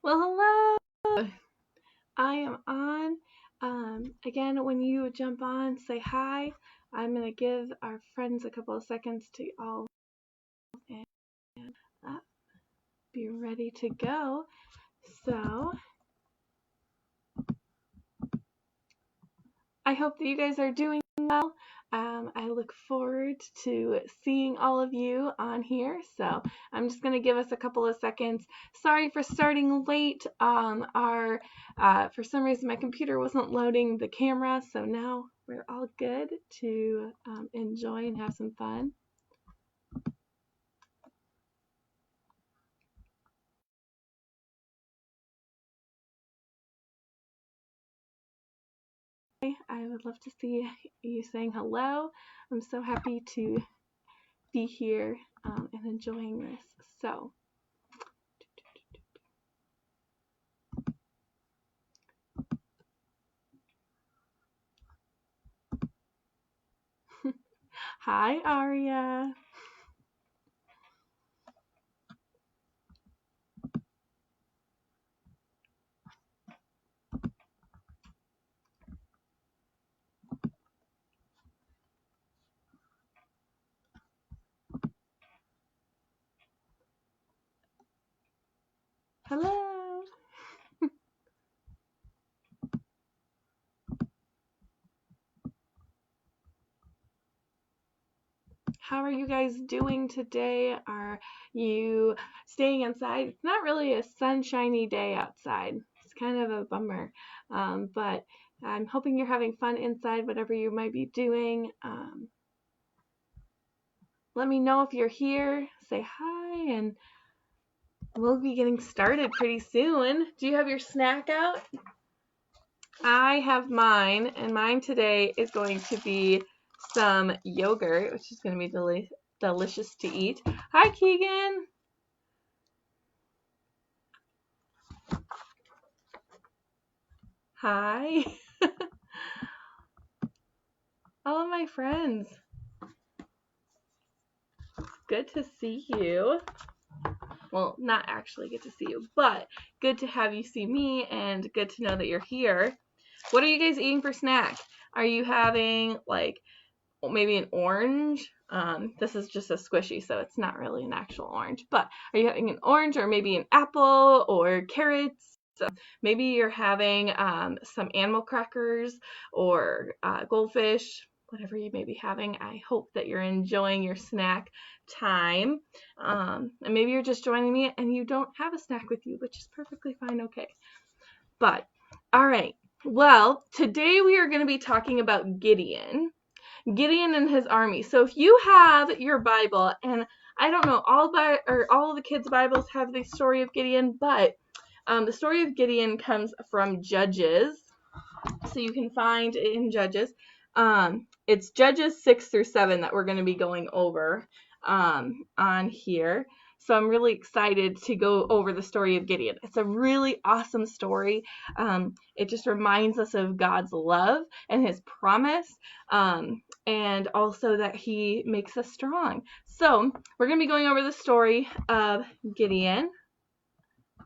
Well, hello. I am on. Again, when you jump on, say hi. I'm going to give our friends a couple of seconds to all and be ready to go. So, I hope that you guys are doing well. I look forward to seeing all of you on here. So I'm just going to give us a couple of seconds. Sorry for starting late. For some reason my computer wasn't loading the camera, so now we're all good to enjoy and have some fun. I would love to see you saying hello. I'm so happy to be here and enjoying this. So. Hi, Aria. Hello. How are you guys doing today? Are you staying inside? It's not really a sunshiny day outside. It's kind of a bummer. But I'm hoping you're having fun inside, whatever you might be doing. Let me know if you're here. Say hi, and we'll be getting started pretty soon. Do you have your snack out? I have mine, and mine today is going to be some yogurt, which is going to be delicious to eat. Hi, Keegan. Hi. All of my friends. Good to see you. Well, not actually good to see you, but good to have you see me and good to know that you're here. What are you guys eating for snack? Are you having like maybe an orange? This is just a squishy, so it's not really an actual orange, but are you having an orange or maybe an apple or carrots? Maybe you're having some animal crackers or goldfish, whatever you may be having. I hope that you're enjoying your snack time. And maybe you're just joining me and you don't have a snack with you, which is perfectly fine, okay. But, all right. Well, today we are going to be talking about Gideon and his army. So if you have your Bible, and I don't know, all of the kids' Bibles have the story of Gideon, but the story of Gideon comes from Judges, so you can find it in Judges. It's Judges 6 through 7 that we're going to be going over on here. So I'm really excited to go over the story of Gideon. It's a really awesome story. It just reminds us of God's love and his promise, and also that he makes us strong. So we're going to be going over the story of Gideon.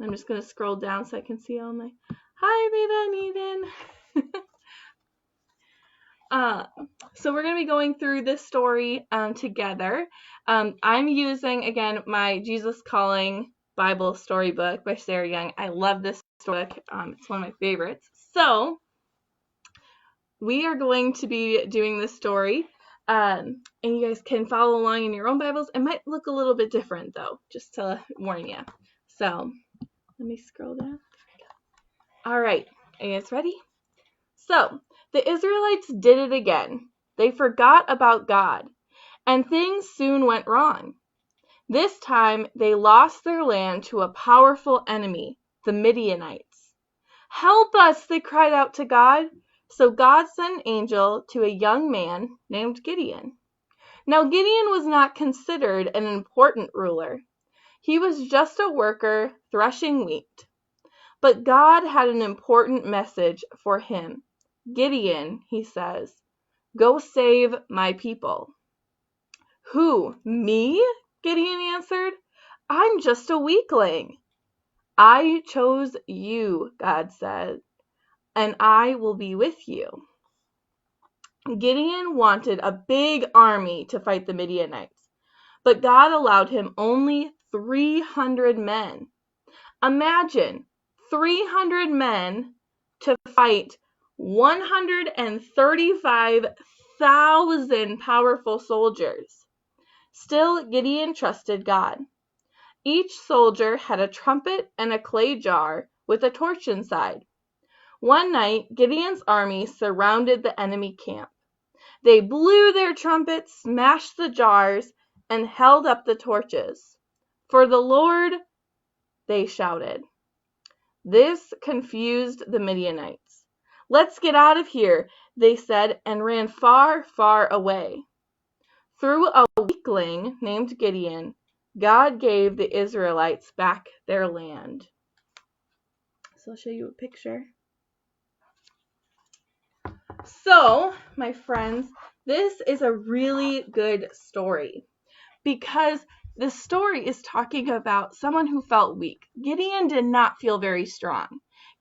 I'm just going to scroll down so I can see all my... Hi, Viva and Eden. So we're going to be going through this story together. I'm using, again, my Jesus Calling Bible storybook by Sarah Young. I love this storybook. It's one of my favorites. So we are going to be doing this story, and you guys can follow along in your own Bibles. It might look a little bit different, though, just to warn you. So let me scroll down. All right, are you guys ready? So, the Israelites did it again. They forgot about God, and things soon went wrong. This time, they lost their land to a powerful enemy, the Midianites. Help us, they cried out to God. So God sent an angel to a young man named Gideon. Now, Gideon was not considered an important ruler. He was just a worker threshing wheat. But God had an important message for him. Gideon, he says, go save my people. Who, me? Gideon answered. I'm just a weakling. I chose you, God said, and I will be with you. Gideon wanted a big army to fight the Midianites, but God allowed him only 300 men. Imagine 300 men to fight 135,000 powerful soldiers. Still, Gideon trusted God. Each soldier had a trumpet and a clay jar with a torch inside. One night, Gideon's army surrounded the enemy camp. They blew their trumpets, smashed the jars, and held up the torches. For the Lord, they shouted. This confused the Midianites. Let's get out of here, they said, and ran far, far away. Through a weakling named Gideon, God gave the Israelites back their land. So I'll show you a picture. So, my friends, this is a really good story because the story is talking about someone who felt weak. Gideon did not feel very strong.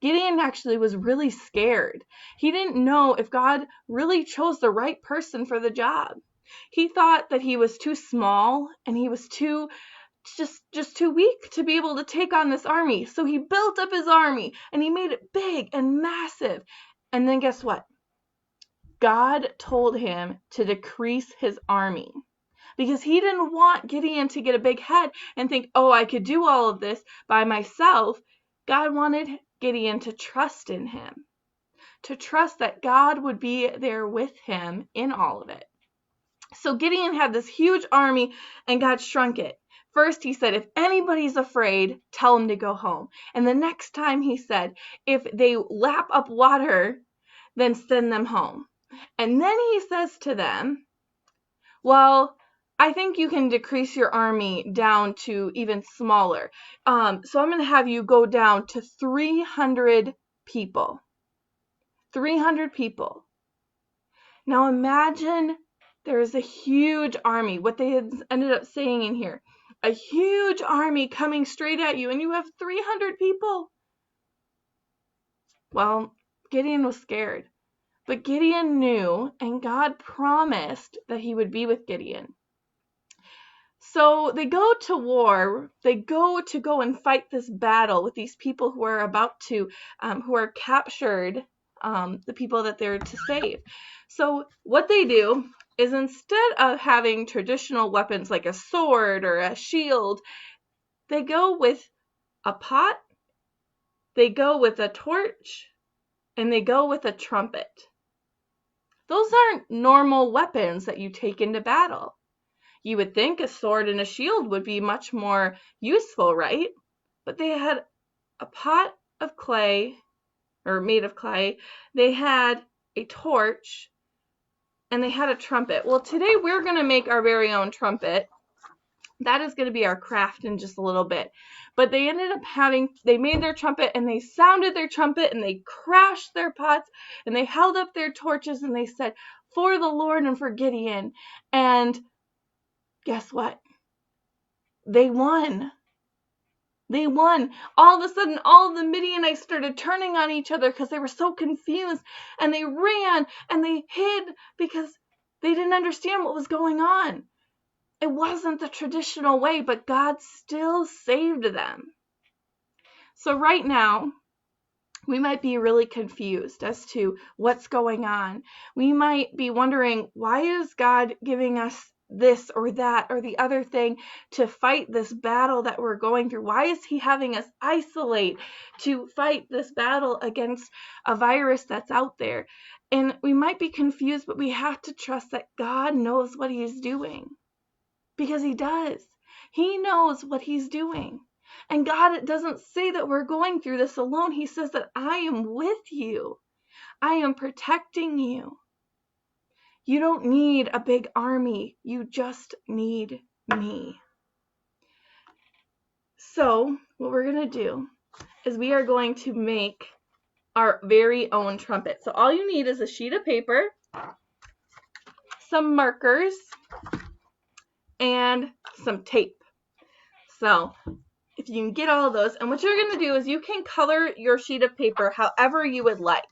Gideon actually was really scared. He didn't know if God really chose the right person for the job. He thought that he was too small and he was just too weak to be able to take on this army. So he built up his army and he made it big and massive. And then guess what? God told him to decrease his army because he didn't want Gideon to get a big head and think, oh, I could do all of this by myself. God wanted Gideon to trust in him, to trust that God would be there with him in all of it. So Gideon had this huge army and God shrunk it. First, he said, if anybody's afraid, tell them to go home. And the next time he said, if they lap up water, then send them home. And then he says to them, well, I think you can decrease your army down to even smaller. So I'm going to have you go down to 300 people. 300 people. Now imagine there is a huge army. What they had ended up saying in here. A huge army coming straight at you and you have 300 people. Well, Gideon was scared. But Gideon knew, and God promised that he would be with Gideon. So they go to war. They go and fight this battle with these people who are about to, who are captured, the people that they're to save. So what they do is instead of having traditional weapons like a sword or a shield, they go with a pot, they go with a torch, and they go with a trumpet. Those aren't normal weapons that you take into battle. You would think a sword and a shield would be much more useful, right? But they had a pot of clay, or made of clay. They had a torch, and they had a trumpet. Well, today we're going to make our very own trumpet. That is going to be our craft in just a little bit. But they ended up they made their trumpet and they sounded their trumpet and they crashed their pots and they held up their torches and they said, for the Lord and for Gideon. And guess what? They won. They won. All of a sudden, all the Midianites started turning on each other because they were so confused. And they ran and they hid because they didn't understand what was going on. It wasn't the traditional way, but God still saved them. So right now, we might be really confused as to what's going on. We might be wondering, why is God giving us this or that or the other thing to fight this battle that we're going through? Why is he having us isolate to fight this battle against a virus that's out there? And we might be confused, but we have to trust that God knows what he's doing. Because he does. He knows what he's doing. And God doesn't say that we're going through this alone. He says that I am with you. I am protecting you. You don't need a big army. You just need me. So what we're going to do is we are going to make our very own trumpet. So all you need is a sheet of paper, some markers, and some tape. So if you can get all of those. And what you're going to do is you can color your sheet of paper however you would like.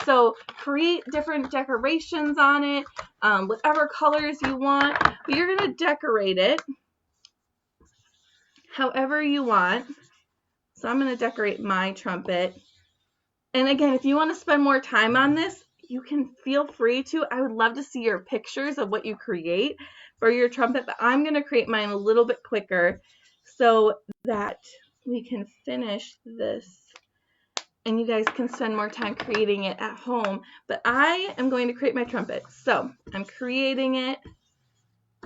So create different decorations on it, whatever colors you want. But you're going to decorate it however you want. So I'm going to decorate my trumpet. And again, if you want to spend more time on this, you can feel free to. I would love to see your pictures of what you create for your trumpet, but I'm going to create mine a little bit quicker so that we can finish this and you guys can spend more time creating it at home. But I am going to create my trumpet. So I'm creating it.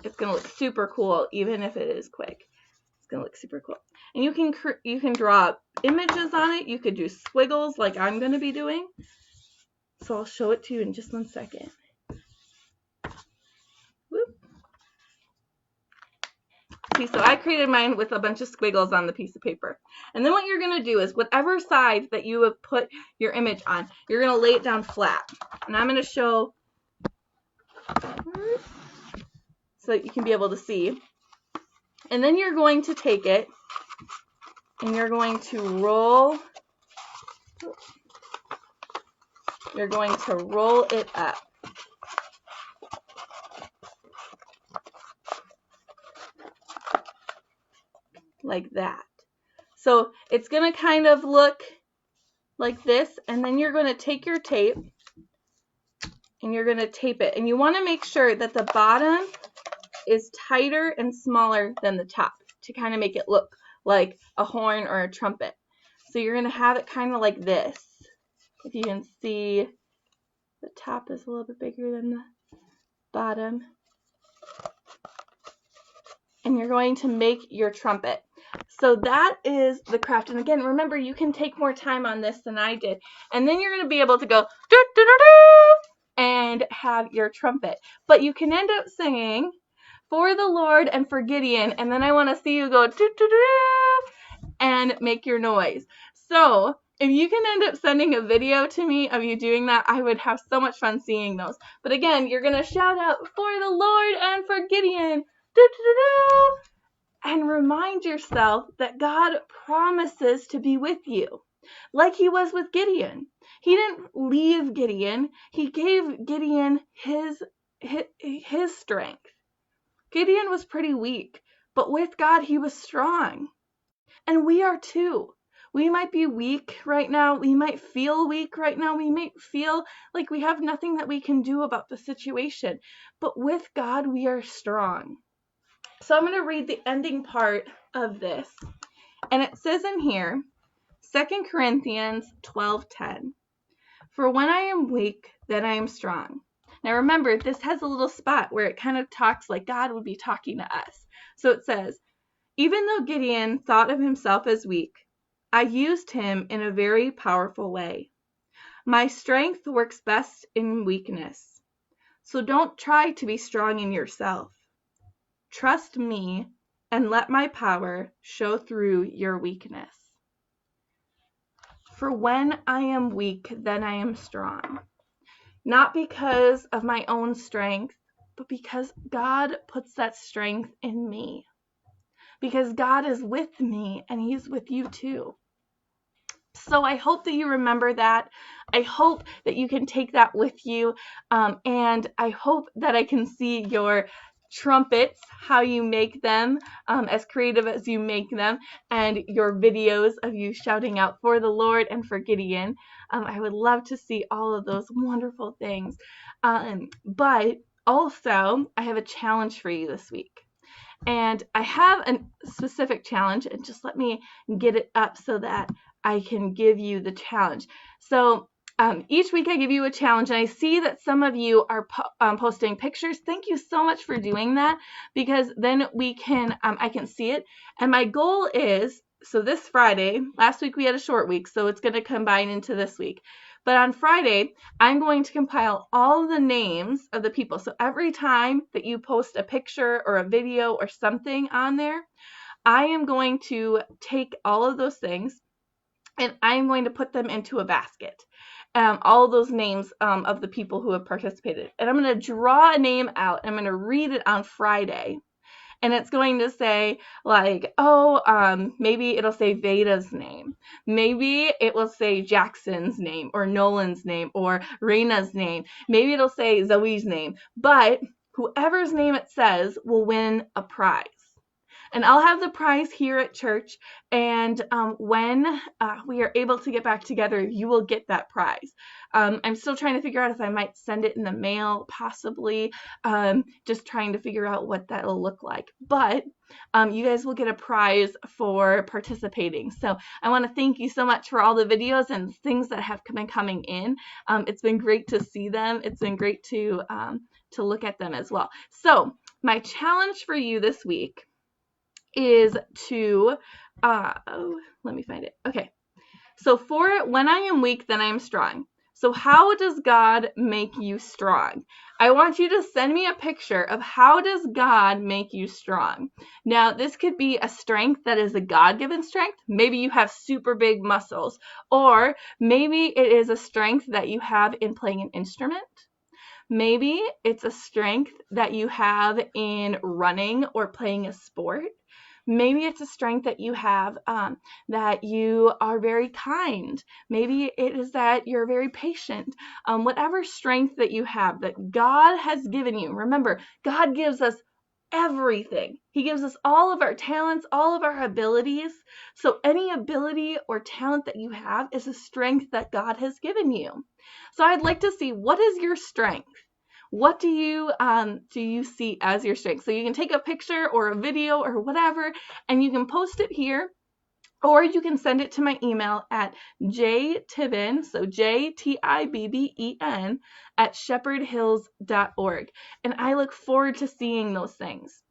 It's going to look super cool even if it is quick. It's going to look super cool. And you can draw images on it. You could do squiggles like I'm going to be doing. So I'll show it to you in just 1 second. Whoop. See, so I created mine with a bunch of squiggles on the piece of paper. And then what you're going to do is whatever side that you have put your image on, you're going to lay it down flat. And I'm going to show so that you can be able to see. And then you're going to take it and you're going to roll. You're going to roll it up. Like that. So it's going to kind of look like this, and then you're going to take your tape and you're going to tape it. And you want to make sure that the bottom is tighter and smaller than the top to kind of make it look like a horn or a trumpet. So you're going to have it kind of like this. If you can see, the top is a little bit bigger than the bottom. And you're going to make your trumpet. So that is the craft. And again, remember, you can take more time on this than I did. And then you're going to be able to go doo, doo, doo, doo, and have your trumpet. But you can end up singing for the Lord and for Gideon. And then I want to see you go doo, doo, doo, doo, and make your noise. So if you can end up sending a video to me of you doing that, I would have so much fun seeing those. But again, you're going to shout out for the Lord and for Gideon. Doo, doo, doo, doo. And remind yourself that God promises to be with you, like he was with Gideon. He didn't leave Gideon. He gave Gideon his strength. Gideon was pretty weak, but with God, he was strong. And we are too. We might be weak right now. We might feel weak right now. We might feel like we have nothing that we can do about the situation. But with God, we are strong. So I'm going to read the ending part of this. And it says in here, 2 Corinthians 12:10. For when I am weak, then I am strong. Now remember, this has a little spot where it kind of talks like God would be talking to us. So it says, even though Gideon thought of himself as weak, I used him in a very powerful way. My strength works best in weakness. So don't try to be strong in yourself. Trust me and let my power show through your weakness. For when I am weak, then I am strong. Not because of my own strength, but because God puts that strength in me. Because God is with me and he's with you too. So I hope that you remember that. I hope that you can take that with you. And I hope that I can see your trumpets, how you make them, as creative as you make them, and your videos of you shouting out for the Lord and for Gideon. I would love to see all of those wonderful things. But also, I have a challenge for you this week. And I have a specific challenge, and just let me get it up so that I can give you the challenge. So each week I give you a challenge, and I see that some of you are posting pictures. Thank you so much for doing that, because then we can I can see it. And my goal is, so this Friday, last week we had a short week, so it's going to combine into this week. But on Friday, I'm going to compile all the names of the people. So every time that you post a picture or a video or something on there, I am going to take all of those things and I'm going to put them into a basket. All those names of the people who have participated. And I'm going to draw a name out. I'm going to read it on Friday. and it's going to say like, oh, maybe it'll say Veda's name. Maybe it will say Jackson's name or Nolan's name or Raina's name. Maybe it'll say Zoe's name, but whoever's name it says will win a prize. And I'll have the prize here at church, and when we are able to get back together, you will get that prize. I'm still trying to figure out if I might send it in the mail, possibly, just trying to figure out what that'll look like. But you guys will get a prize for participating. So I want to thank you so much for all the videos and things that have been coming in. It's been great to see them. It's been great to look at them as well. So my challenge for you this week is to, let me find it. Okay. So for when I am weak, then I am strong. So how does God make you strong? I want you to send me a picture of how does God make you strong. Now, this could be a strength that is a God-given strength. Maybe you have super big muscles, or maybe it is a strength that you have in playing an instrument. Maybe it's a strength that you have in running or playing a sport. Maybe it's a strength that you have that you are very kind. Maybe it is that you're very patient. Whatever strength that you have that God has given you. Remember, God gives us everything. He gives us all of our talents, all of our abilities. So any ability or talent that you have is a strength that God has given you. So I'd like to see, what is your strength? What do you see as your strength? So you can take a picture or a video or whatever, and you can post it here, or you can send it to my email at jtibben, so JTIBBEN, at shepherdhills.org. And I look forward to seeing those things.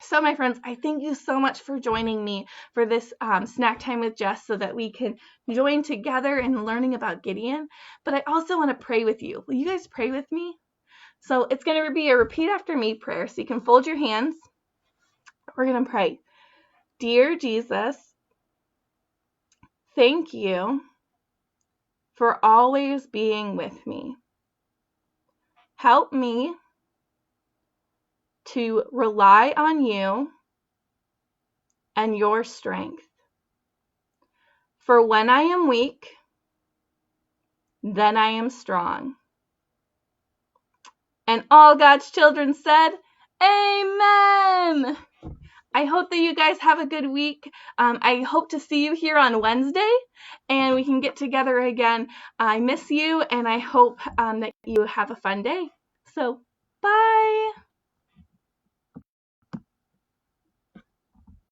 So my friends, I thank you so much for joining me for this snack time with Jess so that we can join together in learning about Gideon. But I also want to pray with you. Will you guys pray with me? So it's going to be a repeat after me prayer. So you can fold your hands. We're going to pray. Dear Jesus, thank you for always being with me. Help me to rely on you and your strength. For when I am weak, then I am strong. And all God's children said, Amen. I hope that you guys have a good week. I hope to see you here on Wednesday, and we can get together again. I miss you, and I hope that you have a fun day. So, bye.